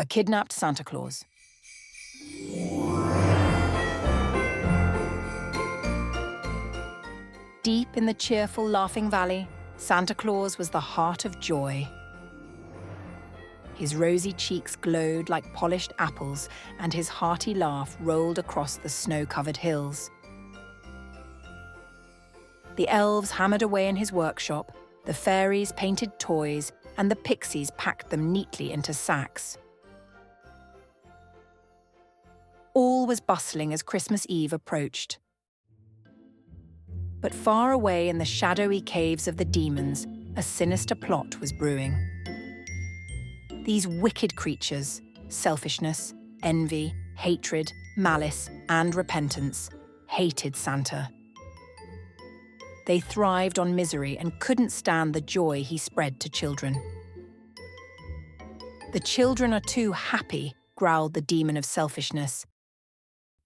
A Kidnapped Santa Claus. Deep in the cheerful, laughing valley, Santa Claus was the heart of joy. His rosy cheeks glowed like polished apples, and his hearty laugh rolled across the snow-covered hills. The elves hammered away in his workshop, the fairies painted toys, and the pixies packed them neatly into sacks. All was bustling as Christmas Eve approached. But far away in the shadowy caves of the demons, a sinister plot was brewing. These wicked creatures, selfishness, envy, hatred, malice, and repentance, hated Santa. They thrived on misery and couldn't stand the joy he spread to children. "The children are too happy," growled the demon of selfishness,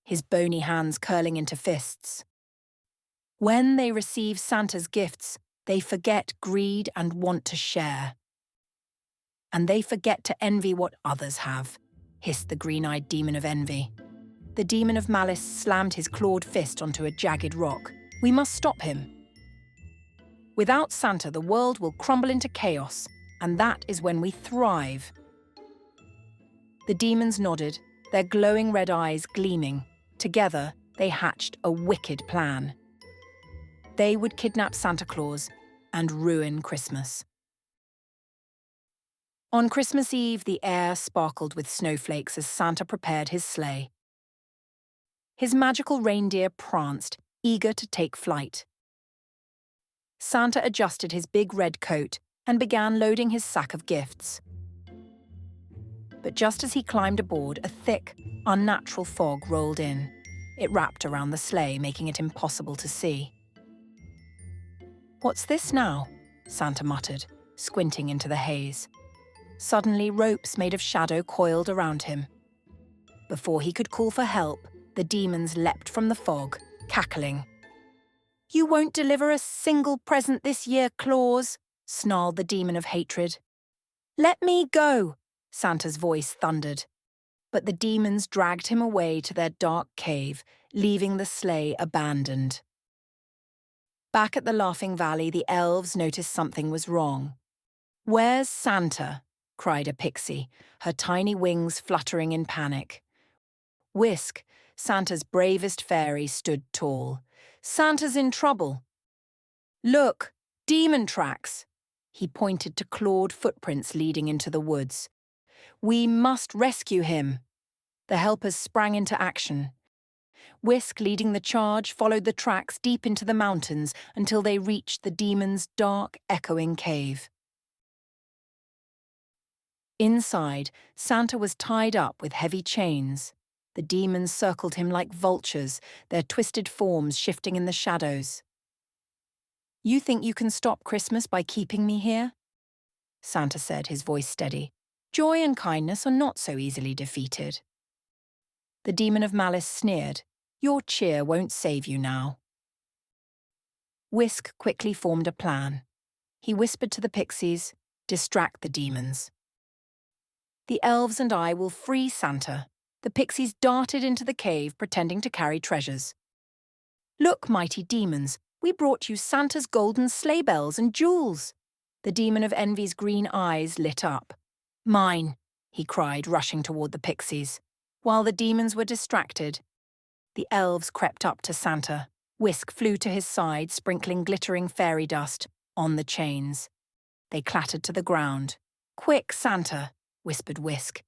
his bony hands curling into fists. "When they receive Santa's gifts, they forget greed and want to share. And they forget to envy what others have," hissed the green-eyed demon of envy. The demon of malice slammed his clawed fist onto a jagged rock. "We must stop him. Without Santa, the world will crumble into chaos, and that is when we thrive." The demons nodded, their glowing red eyes gleaming. Together, they hatched a wicked plan. They would kidnap Santa Claus and ruin Christmas. On Christmas Eve, the air sparkled with snowflakes as Santa prepared his sleigh. His magical reindeer pranced, eager to take flight. Santa adjusted his big red coat and began loading his sack of gifts. But just as he climbed aboard, a thick, unnatural fog rolled in. It wrapped around the sleigh, making it impossible to see. "What's this now?" Santa muttered, squinting into the haze. Suddenly, ropes made of shadow coiled around him. Before he could call for help, the demons leapt from the fog, cackling. "You won't deliver a single present this year, Claus," snarled the demon of hatred. "Let me go," Santa's voice thundered. But the demons dragged him away to their dark cave, leaving the sleigh abandoned. Back at the Laughing Valley, the elves noticed something was wrong. "Where's Santa?" cried a pixie, her tiny wings fluttering in panic. Whisk, Santa's bravest fairy, stood tall. "Santa's in trouble." "Look, demon tracks!" He pointed to clawed footprints leading into the woods. "We must rescue him." The helpers sprang into action. Whisk, leading the charge, followed the tracks deep into the mountains until they reached the demon's dark, echoing cave. Inside, Santa was tied up with heavy chains. The demons circled him like vultures, their twisted forms shifting in the shadows. "You think you can stop Christmas by keeping me here?" Santa said, his voice steady. "Joy and kindness are not so easily defeated." The demon of malice sneered. "Your cheer won't save you now." Whisk quickly formed a plan. He whispered to the pixies, "Distract the demons. The elves and I will free Santa." The pixies darted into the cave, pretending to carry treasures. "Look, mighty demons, we brought you Santa's golden sleigh bells and jewels." The demon of envy's green eyes lit up. "Mine," he cried, rushing toward the pixies. While the demons were distracted, the elves crept up to Santa. Whisk flew to his side, sprinkling glittering fairy dust on the chains. They clattered to the ground. "Quick, Santa," whispered Whisk.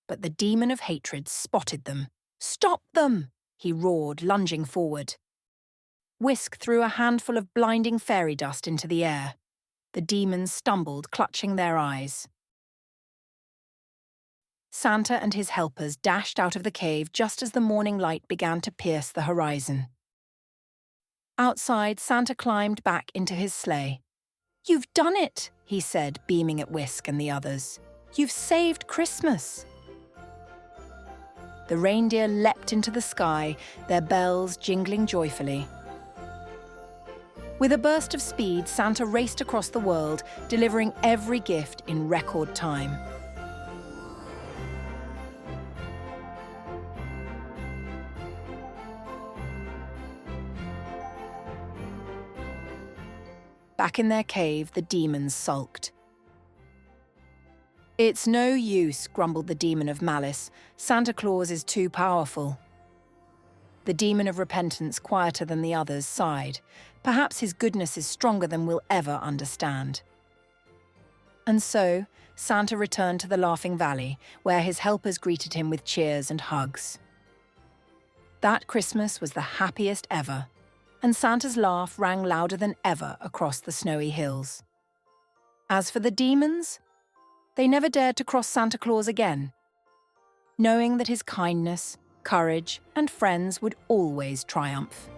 But the demon of hatred spotted them. "Stop them!" he roared, lunging forward. Whisk threw a handful of blinding fairy dust into the air. The demons stumbled, clutching their eyes. Santa and his helpers dashed out of the cave just as the morning light began to pierce the horizon. Outside, Santa climbed back into his sleigh. "You've done it," he said, beaming at Whisk and the others. "You've saved Christmas." The reindeer leapt into the sky, their bells jingling joyfully. With a burst of speed, Santa raced across the world, delivering every gift in record time. Back in their cave, the demons sulked. "It's no use," grumbled the demon of malice. "Santa Claus is too powerful." The demon of repentance, quieter than the others, sighed. Perhaps his goodness is stronger than we'll ever understand. And so, Santa returned to the Laughing Valley, where his helpers greeted him with cheers and hugs. That Christmas was the happiest ever, and Santa's laugh rang louder than ever across the snowy hills. As for the demons, they never dared to cross Santa Claus again, knowing that his kindness, courage, and friends would always triumph.